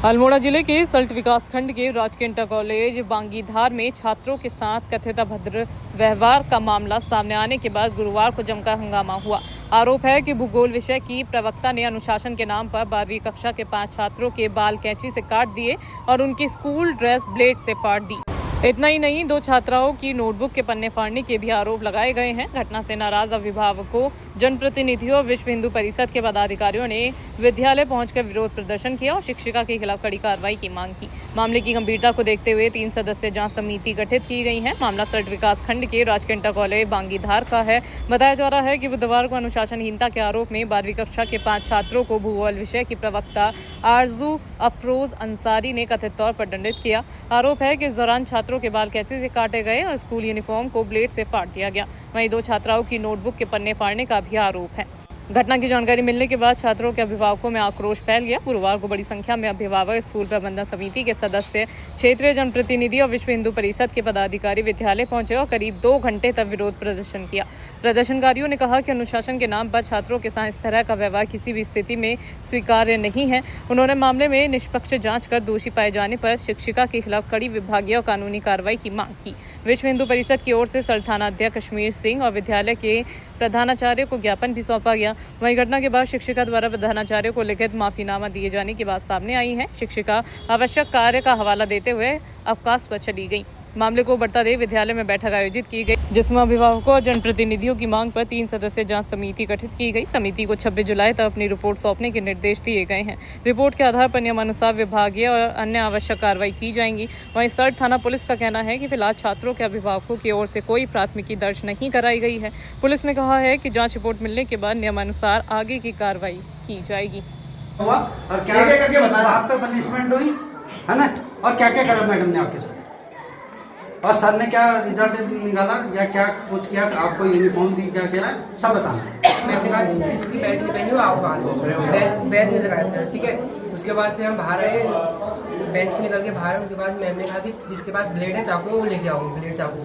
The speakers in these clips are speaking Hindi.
अल्मोड़ा जिले के सल्ट विकासखंड के राजकीय इंटर कॉलेज बांगीधार में छात्रों के साथ कथित अभद्र व्यवहार का मामला सामने आने के बाद गुरुवार को जमकर हंगामा हुआ। आरोप है कि भूगोल विषय की प्रवक्ता ने अनुशासन के नाम पर 12वीं कक्षा के 5 छात्रों के बाल कैंची से काट दिए और उनकी स्कूल ड्रेस ब्लेड से फाड़ दी। इतना ही नहीं, 2 छात्राओं की नोटबुक के पन्ने फाड़ने के भी आरोप लगाए गए हैं। घटना से नाराज अभिभावकों, जनप्रतिनिधियों और विश्व हिंदू परिषद के पदाधिकारियों ने विद्यालय पहुंचकर विरोध प्रदर्शन किया और शिक्षिका के खिलाफ कड़ी कार्रवाई की मांग की। मामले की गंभीरता को देखते हुए 3 सदस्यीय जांच समिति गठित की गई है। मामला सल्ट विकास खंड के राजकीय इंटर कॉलेज बांगीधार का है। बताया जा रहा है कि बुधवार को अनुशासनहीनता के आरोप में 12वीं कक्षा के 5 छात्रों को भूगोल विषय की प्रवक्ता आरजू अफरोज अंसारी ने कथित तौर पर दंडित किया। आरोप है कि इस दौरान छात्रों के बाल कैंची से काटे गए और स्कूल यूनिफॉर्म को ब्लेड से फाड़ दिया गया। वहीं 2 छात्राओं की नोटबुक के पन्ने फाड़ने का भी आरोप है। घटना की जानकारी मिलने के बाद छात्रों के अभिभावकों में आक्रोश फैल गया। गुरुवार को बड़ी संख्या में अभिभावक, स्कूल प्रबंधन समिति के सदस्य, क्षेत्रीय जनप्रतिनिधि और विश्व हिंदू परिषद के पदाधिकारी विद्यालय पहुंचे और करीब 2 घंटे तक विरोध प्रदर्शन किया। प्रदर्शनकारियों ने कहा कि अनुशासन के नाम पर छात्रों के साथ इस तरह का व्यवहार किसी भी स्थिति में स्वीकार्य नहीं है। उन्होंने मामले में निष्पक्ष जांच कर दोषी पाए जाने पर शिक्षिका के खिलाफ कड़ी विभागीय और कानूनी कार्रवाई की मांग की। विश्व हिंदू परिषद की ओर से सल्ट थाना अध्यक्ष कश्मीर सिंह और विद्यालय के प्रधानाचार्य को ज्ञापन भी सौंपा गया। वहीं घटना के बाद शिक्षिका द्वारा प्रधानाचार्य को लिखित माफीनामा दिए जाने की बात सामने आई है। शिक्षिका आवश्यक कार्य का हवाला देते हुए अवकाश पर चली गई। मामले को बढ़ता देख विद्यालय में बैठक आयोजित की गई, जिसमें अभिभावकों और जनप्रतिनिधियों की मांग पर 3 सदस्यीय जांच समिति गठित की गई। समिति को 26 जुलाई तक अपनी रिपोर्ट सौंपने के निर्देश दिए गए हैं। रिपोर्ट के आधार पर नियमानुसार विभागीय और अन्य आवश्यक कार्रवाई की जाएंगी। वहीं सल्ट थाना पुलिस का कहना है कि फिलहाल छात्रों के अभिभावकों की ओर से कोई प्राथमिकी दर्ज नहीं कराई गई है। पुलिस ने कहा है कि जाँच रिपोर्ट मिलने के बाद नियमानुसार आगे की कार्रवाई की जाएगी। और क्या पनिशमेंट हुई है ना, और क्या क्या करा मैडम ने आपके साथ, और सर ने क्या रिजल्ट निकाला या क्या कुछ किया, आपको यूनिफॉर्म दी, क्या कह रहा है सब बताना। मैंने कहा जिसकी बेल्ट नहीं पहनी हो आओ बाहर, बैच नहीं लगाया था, ठीक है। उसके बाद फिर हम बाहर आए, बेंच से निकल के बाहर। उसके बाद मैम ने कहा कि जिसके पास ब्लेड है चाकू वो लेके आओ, ब्लेड चाकू।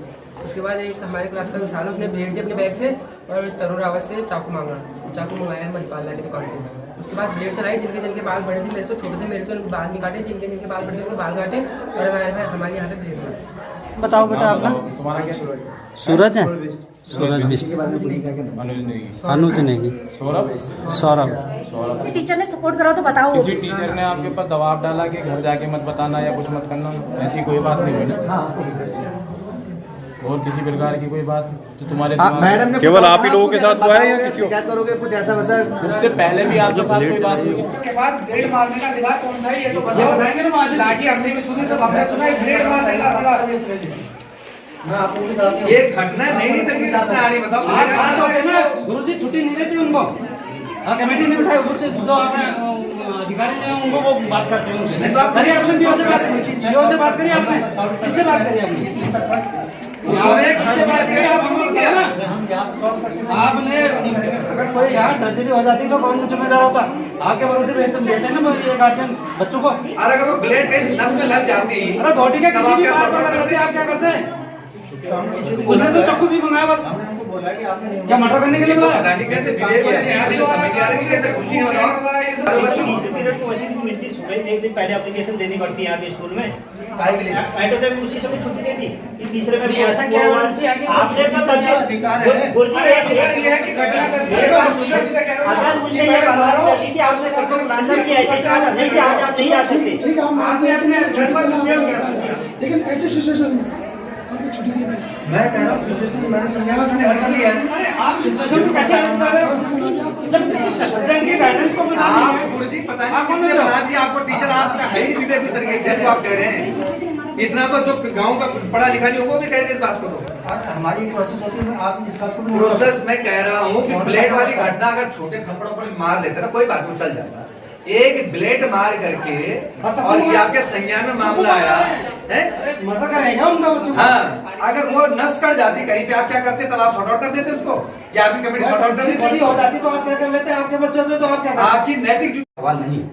उसके बाद एक हमारे क्लास का विशाल, उसने ब्लेड दिया अपने बैग से और तरुण रावत से चाकू मांगा। चाकू मंगाया महिपाल की दुकान से। उसके बाद ब्लेड चलाई। जिनके बाल बड़े थे, मेरे तो छोटे थे, मेरे तो बाल नहीं काटे, जिनके बाल बड़े थे उनके बाल काटे और हमारे यहाँ पे ब्लेड मारा। बताओ बेटा अपना। तुम्हारा क्या? सूरज है, सूरज बिस्ट, अनुज नेगी, सौरभ। टीचर ने सपोर्ट करा तो बताओ। किसी टीचर ने आपके ऊपर दबाव डाला कि घर जाके मत बताना या कुछ मत करना, ऐसी कोई बात नहीं हुई और किसी प्रकार की कोई बात तो तुम्हारे मैडम ने केवल आप ही लोगों के साथ हुआ है या किसी शिकायत करोगे कुछ ऐसा वैसा? उससे पहले भी आपके साथ कोई बात हुई? के पास ब्लेड मारने का अधिकार कौन सा है ये तो बताएंगे ना। लाठी हमने भी सुनी, सब हमने सुना है, ब्लेड मारने का अधिकार ये घटना नहीं तक सामने आ रही। बताओ गुरुजी छुट्टी नहीं देती उनको, कमेटी ने बिठाई, ऊपर से जो अपने अधिकारी ने उनको वो बात करते हैं उनसे। करिए अपने डीओ से बात करिए, आपने किससे बात करिए? आपने अगर कोई यहाँ ट्रेजेडी हो जाती तो कौन जिम्मेदार होता? आपके भरोसे पे तुम देते हैं ना ये गार्जियन बच्चों को। अरे अगर वो ब्लेड कहीं नस में लग जाती, अरे बॉडी के किसी भी पार्ट पर लगती है, आप क्या करते हैं? उसने तो चाकू भी मंगाया, हमने बोला कि आपने क्या मर्डर करने के लिए बुलाया? कैसे खुशी एक दिन पहले एप्लीकेशन देनी पड़ती है आपके स्कूल में, उसी समय छुट्टी दे दी। तीसरे में ऐसा क्या आपने अगर मुझे ये बात करती थी आपसे सबको लांछन की ऐसी शिकायत नहीं कि आज आप नहीं आ सकते, लेकिन ऐसे सिचुएशन में छुट्टी दी। मैं कह रहा हूँ सिचुएशन मैंने समझा मैंने हल कर लिया है। अरे आप सिचुएशन को कैसे हल कर रहे हो जब स्टूडेंट के गाइडेंस को बता रहे हैं? गुरुजी पता नहीं किसने बना दिया आपको टीचर, आपका है ही विवेक इस तरीके से आप कह रहे हैं। इतना तो जो गांव का पढ़ा लिखा नहीं वो भी कहते इस बात को। तो हमारी प्रोसेस होती है, आप इस बात को प्रोसेस मैं कह रहा हूँ कि ब्लेड वाली घटना अगर छोटे थप्पड़ों पर मार देते ना कोई बात नहीं, चल जाता। एक ब्लेड मार करके और ये आपके संज्ञान में मामला आया है, मर्डर करेगा उनका बच्चों। हाँ, अगर वो नस कट जाती कहीं पे आप क्या करते? तब आप शॉर्ट आउट कर देते उसको, या आपकी कमेटी शॉर्ट आउट कर देती हो जाती तो आप क्या कर लेते? आपके बच्चे होते तो आप क्या करते? आपकी नैतिक सवाल नहीं है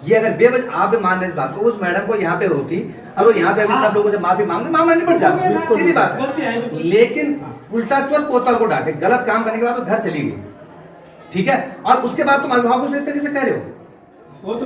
ये। अगर बेवजह आप मान रहे इस बात को, उस मैडम को यहाँ पे होती और वो यहाँ पे अभी सब लोगों से माफी मांगते, मामला निपट जाता, सीधी बात है। लेकिन उल्टा चोर पोता को डांटे, गलत काम करने के बाद वो घर चली गई, ठीक है। और उसके बाद तुम अभिभावकों से इस तरीके से कह रहे हो, वो तो